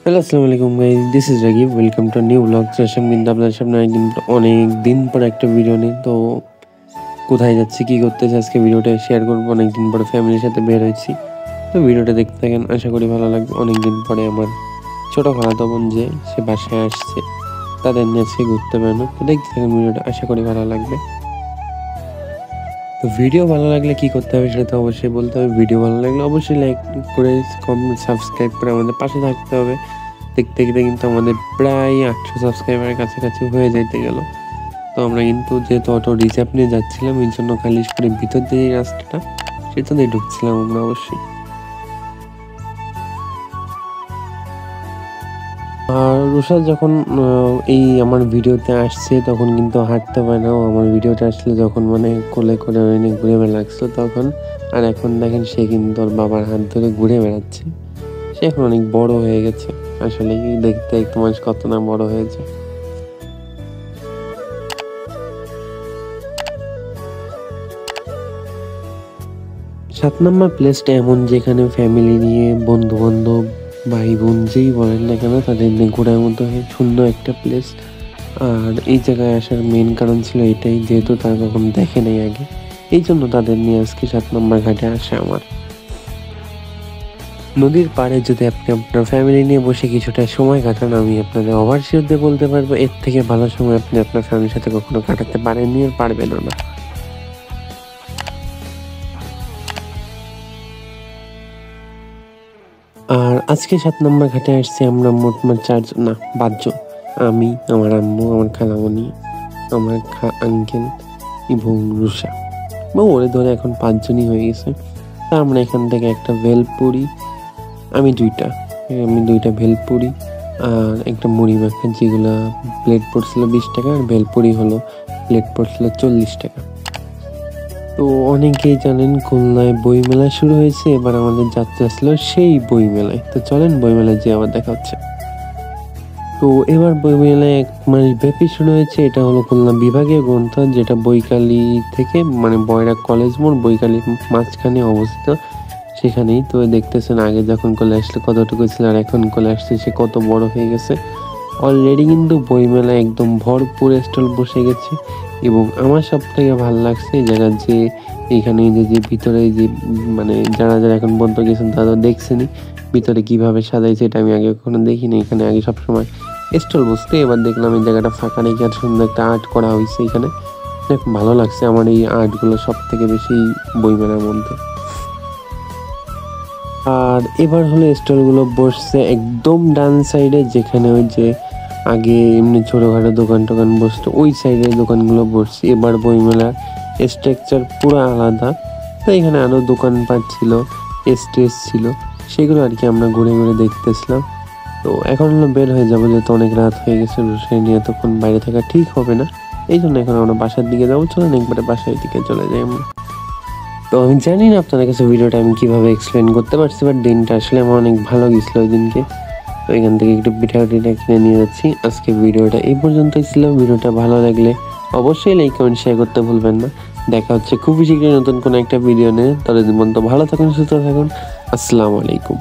Hello, আসসালামু আলাইকুম guys, this is Ragib. Welcome to new blog session. কিন্তু আপনাদের সামনে অনেক দিন পর একটা ভিডিও নিই। তো কোথায় যাচ্ছি, কী করতেছি, আজকে ভিডিওটা শেয়ার করবো। অনেকদিন পরে ফ্যামিলির সাথে বের হয়েছি। তো ভিডিওটা দেখতে থাকেন, আশা করি ভালো লাগবে। অনেকদিন পরে আমার ছোটো খালাতো বোন যে সে বাসায় আসছে, তাদের নিয়ে আজকে ঘুরতে বেরোনো। তো দেখতে থাকেন ভিডিওটা, আশা করি ভালো লাগবে। তো ভিডিও ভালো লাগলে কি করতে হবে সেটা তো অবশ্যই বলতে হবে। ভিডিও ভালো লাগলে অবশ্যই লাইক করে, কমেন্ট, সাবস্ক্রাইব করে আমাদের পাশে থাকতে হবে। দেখতে দেখতে কিন্তু আমাদের প্রায় 800 সাবস্ক্রাইবারের কাছাকাছি হয়ে যাইতে গেল। তো আমরা কিন্তু যেহেতু অটো রিজার্ভ নিয়ে যাচ্ছিলাম, এই জন্য খালিশপুরের ভিতর দিয়ে এই রাস্তাটা, সেটা দিয়ে ঢুকছিলাম আমরা অবশ্যই। আর রুষা যখন এই আমার ভিডিওতে আসছে তখন কিন্তু হাঁটতে পারে না। আমার ভিডিওতে আসলে যখন মানে কোলে করে অনেক ঘুরে বেড়াচ্ছিল তখন। আর এখন দেখেন সে কিন্তু ওর বাবার হাত ধরে ঘুরে বেড়াচ্ছে। সে এখন অনেক বড় হয়ে গেছে। আসলে দেখতে একটু মানুষ কত না বড় হয়েছে। 7 নম্বর প্লেসটা এমন যেখানে ফ্যামিলি নিয়ে, বন্ধু বান্ধব, ভাই বোন যেই বলেন না কেন তাদের নিয়ে ঘোরার মতো সুন্দর একটা প্লেস। আর এই জায়গায় আসার মেন কারণ ছিল এটাই, যেহেতু তারা কখনো দেখে নাই আগে, এই জন্য তাদের নিয়ে আজকে 7 নম্বর ঘাটে আসে আমার। নদীর পাড়ে যদি আপনি আপনার ফ্যামিলি নিয়ে বসে কিছুটা সময় কাটান, আমি আপনাদের ওভারশিওর দিয়ে বলতে পারবো এর থেকে ভালো সময় আপনি আপনার ফ্যামিলির সাথে কখনো কাটাতে পারেননি আর পারবেনও না। আর আজকে 7 নম্বর ঘাটে আসছি আমরা মোটমাট 4 জন, না 5 জন। আমি, আমার আম্মু, আমার খালামণি, আমার আঙ্কেল এবং রুষা। ওরে ধরে এখন 5 জনই হয়ে গেছে। তা আমরা এখান থেকে একটা ভেলপুরি, আমি দুইটা ভেলপুরি আর একটা মুড়ি মাখা, যেগুলা প্লেট পড়ছিল 20 টাকা, আর ভেলপুরি হলো প্লেট পড়ছিল 40 টাকা। তো অনেকেই জানেন খুলনায় বইমেলা শুরু হয়েছে, এবার আমাদের যাত্রা ছিল সেই বইমেলায়। তো চলেন বইমেলায় যে আবার দেখা হচ্ছে। তো এবার বইমেলায় 1 মাস ব্যাপী শুরু হয়েছে। এটা হলো খুলনা বিভাগীয় গ্রন্থাগার, যেটা বৈকালী থেকে মানে বয়রা কলেজ মোড়, বৈকালী মাঝখানে অবস্থিত। সেখানেই তো দেখতেছেন, আগে যখন কলে আসলে কতটুকু ছিল আর এখন কলে আসছে সে কত বড় হয়ে গেছে। অলরেডি কিন্তু বইমেলা একদম ভরপুর স্টল বসে গেছে। এবং আমার সব থেকে ভালো লাগছে এই জায়গার যে এখানে যে ভিতরে যে মানে যারা এখন পর্যন্ত গেছেন তারা দেখছেনই ভিতরে কিভাবে সাজাইছে। এটা আমি আগে কখনো দেখিনি। এখানে আগে সবসময় স্টল বসতো, এবার দেখলাম এই জায়গাটা ফাঁকা রেখে আর সুন্দর একটা আর্ট করা হয়েছে এখানে। অনেক ভালো লাগছে আমার এই আর্টগুলো সব থেকে বেশি বইমেলার মধ্যে। আর এবার হলো স্টলগুলো বসছে একদম ডান সাইডে, যেখানে ওই যে আগে এমনি ছোটোখাটো দোকান টোকান বসতো ওই সাইডের দোকানগুলো বসছে। এবার বইমেলার স্ট্রাকচার পুরো আলাদা। তো এখানে আরও দোকানপাট ছিল, স্টেজ ছিল, সেগুলো আর কি আমরা ঘুরে ঘুরে দেখতেছিলাম। তো এখন হলো বের হয়ে যাবো, যেহেতু অনেক রাত হয়ে গেছে, রোষাই নিয়ে এতক্ষণ বাইরে থাকা ঠিক হবে না। এই জন্য এখন আমরা বাসার দিকে যাবো। চলেন একবারে বাসার দিকে চলে যাই আমরা। তো আমি জানি না আপনাদের কাছে ভিডিওটা আমি কিভাবে এক্সপ্লেন করতে পারছি, বাট দিনটা আসলে আমার অনেক ভালো গেছিলো ওই দিনকে। তো এখান থেকে একটু পিঠা কিনে নিয়ে যাচ্ছি। আজকে ভিডিওটা এই পর্যন্তই ছিল। ভিডিওটা ভালো লাগলে অবশ্যই লাইক, কমেন্ট, শেয়ার করতে ভুলবেন না। দেখা হচ্ছে খুবই শীঘ্রই নতুন কোনো একটা ভিডিও নিয়ে। ততদিন পর্যন্ত ভালো থাকুন, সুস্থ থাকুন। আসসালামু আলাইকুম।